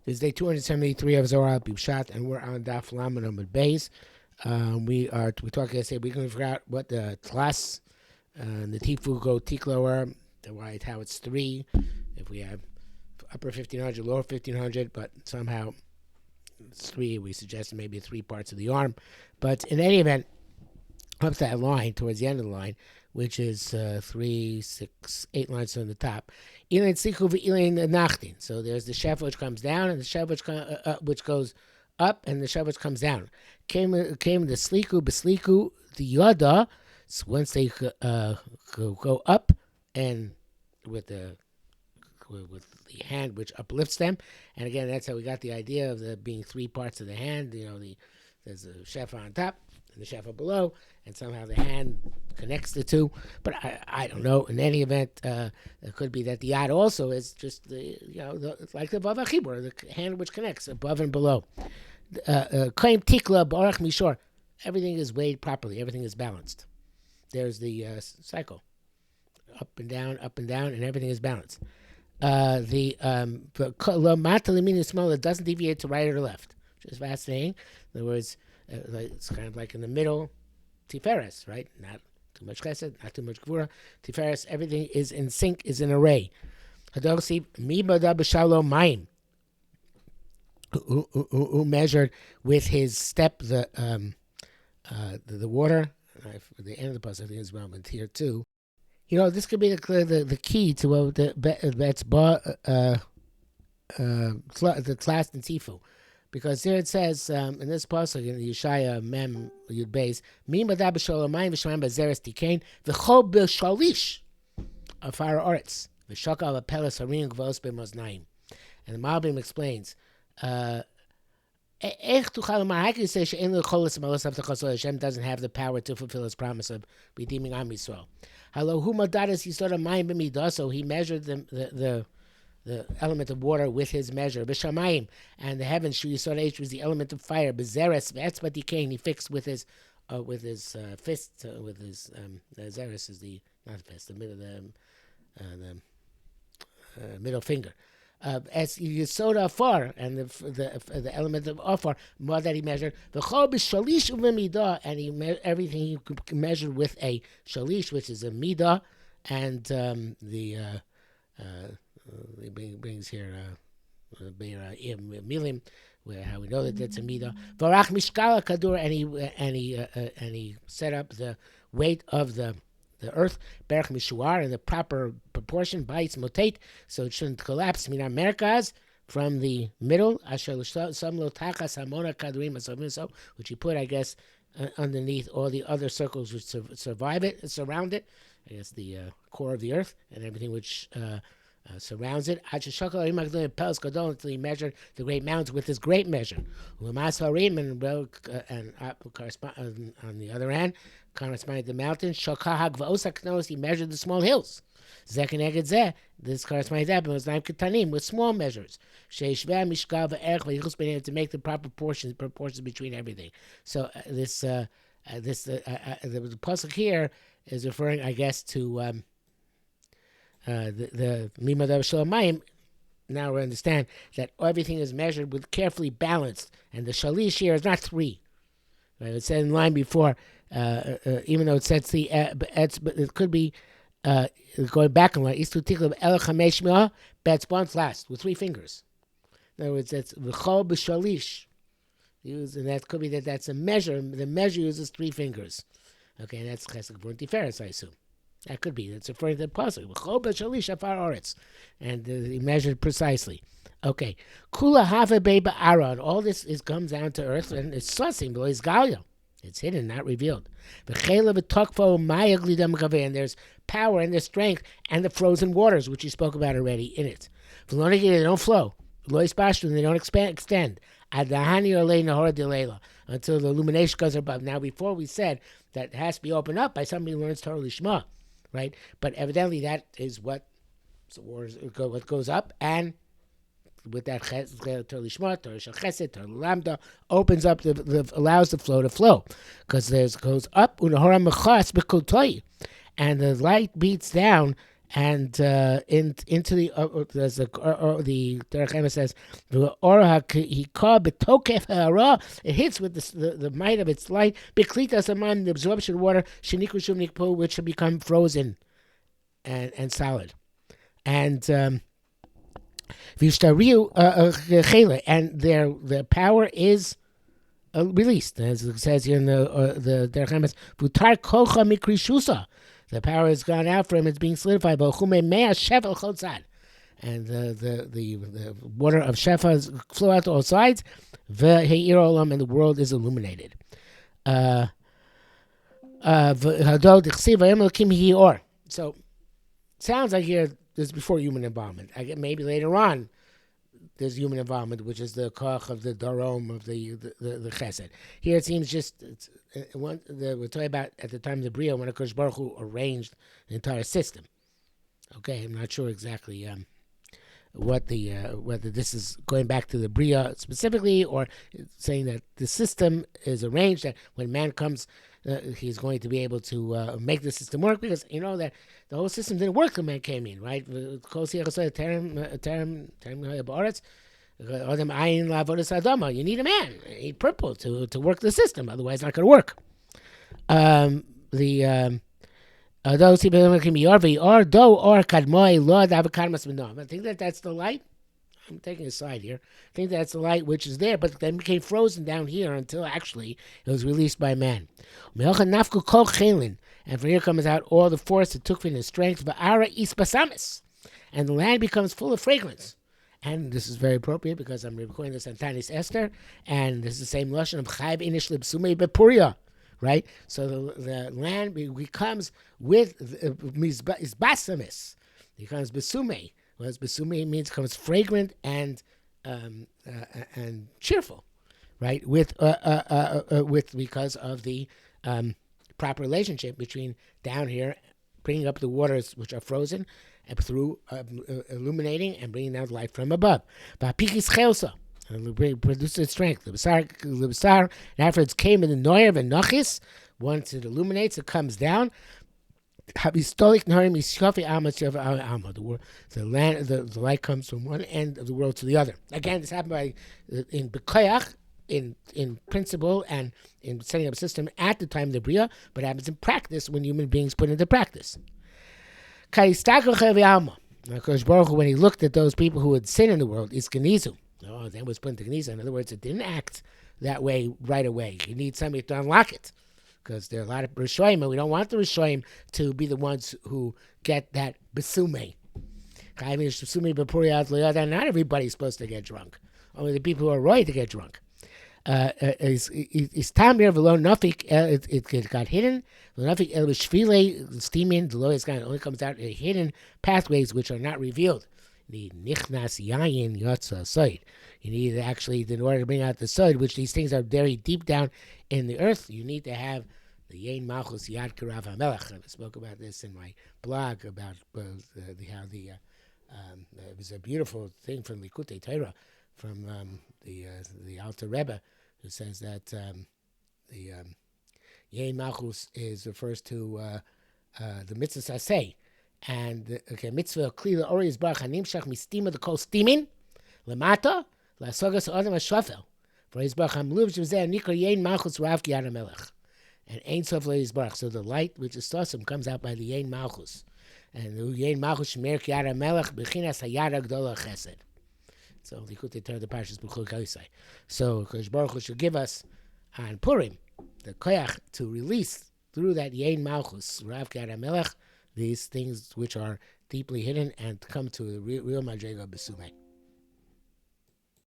This is day 273 of Zohar Pshat, and we're on Daf Lamed Amud Beis. We talking. I say we're going to figure out what the class and the Tifu go Tiklo are. The white how it's 3. If we have upper 1500, lower 1500, but somehow it's 3. We suggest maybe 3 parts of the arm. But in any event, up that line towards the end of the line, which is 3, 6, 8 lines from the top. So there's the Shefa which comes down, and the Shefa which goes up, and the Shefa which comes down. Came the Sliku, Besliku, the Yada. So once they go up, and with the hand which uplifts them, and again that's how we got the idea of there being 3 parts of the hand. There's a Shefa on top and the Shefa below, and somehow the hand connects the two. But I don't know. In any event, it could be that the yad also is just like the vav achibur, the hand which connects above and below. Claim tikla barach mishor. Everything is weighed properly. Everything is balanced. There's the cycle, up and down, and everything is balanced. The it doesn't deviate to right or left, which is fascinating. In other words, it's kind of like in the middle, tiferes, right? Not too much chesed, not too much gvura. Tiferes, everything is in sync, is in array. Who measured with his step the water. The end of the puzzle, I think, is relevant here too. This could be the key to what the class in Tifu. Because there it says in this pasuk in Yeshaya Mem Yud Beis, Mi Madab Shalomayim V'Shamayim Bazeres Tikain V'Chol B'Shalish Afar Oretz V'Shakal V'Peles Harim Gvos B'Maznaim. And the Malbim explains, Ech Tuchal Mar, how can you say She'en L'Cholas Malos Avtachos Hashem doesn't have the power to fulfill His promise of redeeming Am Yisrael? Halo Hu Madadas Yisod Mayim B'Midah, so He measured the element of water with his measure. B'shamayim, and the heavens, Shu Yisod H was the element of fire. B'zeres, v'etzbat dikain, he fixed with his fist, with his zeres is the not fist, the middle finger. As Yisod Afar, and the element of Afar, more that he measured. V'chol b'shalish u'v'midah, and everything he measured with a shalish, which is a midah, and he brings here milim, where how we know that that's a midah. Varach mishkala kadur, and he set up the weight of the earth, berach mishuar, in the proper proportion, bites motate, so it shouldn't collapse. Mina merkaz, from the middle, asher some lo tachas hamona kadurim, so which he put, I guess, underneath all the other circles which surround it. I guess the core of the earth and everything which surrounds it. Until he measured the great mountains with his great measure. And on the other hand, corresponding to the mountains, he measured the small hills. This corresponds to that, but with small measures. To make the proper proportions between everything. So the pasuk here is referring, I guess, to the Mimadav Shalamayim. Now we understand that everything is measured with carefully balanced, and the shalish here is not 3. Right? It said in line before, even though it says but it could be going back in line. Istu tikla el chamesh mi'ah betzbon last with 3 fingers. In other words, that's v'chol b'shalish. And that could be that's a measure. The measure uses 3 fingers. Okay, and that's chesed gvur tiferes, I assume. That could be. That's referring to the pasuk. V'chol b'shalish afar oretz, and he measured precisely. Okay, kula hava beba aron. All this comes down to earth, and it's sussing below his galio. It's hidden, not revealed. V'chela v'tokfo mayag lidam gaveh, and there's power and there's strength, and the frozen waters, which you spoke about already, in it. V'lonigid, they don't flow. Lois bashtu, they don't extend. Adahani olei nahor dileila, until the illumination goes above. Now, before we said that it has to be opened up by somebody who learns Torah Lishma, right? But evidently that is what goes up, and with that Torah Lishma, Torah Shel Chesed, Torah Lambda, opens up, allows the flow to flow. Because it goes up, and the light beats down and into there's the Derech Emes says it hits with the might of its light, the absorption of water, which should become frozen and solid, and and their power is released, as it says here in the Derech Emes, Vutar kocha mikrishusa. The power has gone out for him; it's being solidified. And the water of Shefa flow out to all sides. And the world is illuminated. So sounds like here this is before human involvement. Maybe later on there's human involvement, which is the koch of the darom of the chesed. Here it seems we're talking about at the time of the Bria when Hakadosh Baruch Hu arranged the entire system. Okay, I'm not sure exactly what whether this is going back to the Bria specifically or saying that the system is arranged that when man comes, he's going to be able to make the system work, because you know that the whole system didn't work when man came in, right? You need a man, you need purple to work the system, otherwise it's not going to work. I think that that's the light. I'm taking a side here. I think that's the light which is there, but then became frozen down here until actually it was released by man. And from here comes out all the force, it took from his strength, and the land becomes full of fragrance. And this is very appropriate because I'm recording this on Tanis Esther, and this is the same lashon of Chayv Inish Besumei Bepuria. Right, so the land becomes with Basamis. It becomes Besumei. Whereas Besumei means becomes fragrant and cheerful, right? With because of the proper relationship between down here, bringing up the waters which are frozen, and through illuminating and bringing down light from above. And produces strength. And after it came in the Noyer and Nachis, once it illuminates, it comes down. The light comes from one end of the world to the other. Again, this happened in Bekoyach, in principle and in setting up a system at the time of the Bria, but it happens in practice when human beings put into practice. Hakadosh Baruch Hu, when he looked at those people who had sinned in the world, Iskanizu. Oh, that was put into Geniza. In other words, it didn't act that way right away. You need somebody to unlock it, because there are a lot of Rishoyim, and we don't want the Rishoyim to be the ones who get that Besumei. Not everybody's supposed to get drunk. Only the people who are right to get drunk. It's time here below Nafik. It got hidden. Nafik el shvile steaming. The lowest kind only comes out in hidden pathways which are not revealed. You need nichnas yayin yotza soid. You need actually, in order to bring out the soid, which these things are very deep down in the earth, you need to have the yain malchus yad karav hamelech. I spoke about this in my blog about how it was a beautiful thing from Likutei Torah, from the Alter Rebbe, who says that the yain malchus refers to the mitzvah saseh. And mitzvah klila ori is barach hanimshach mistima the kol stimin lemata lasogas adam hashafel for his barach hamluv shvzeh nikra yain malchus rav ki yad hamelech and ein sof le barach. So the light which is tosim comes out by the yain malchus, and the yain malchus shmer ki yad hamelech bechinas hayad hagdola chesed. So Likutei Torah the parshas b'chol kalisai. So Hakadosh Baruch Hu should give us on Purim the koyach to release through that yain malchus rav ki yad hamelech these things which are deeply hidden and come to the real madrega Besumei.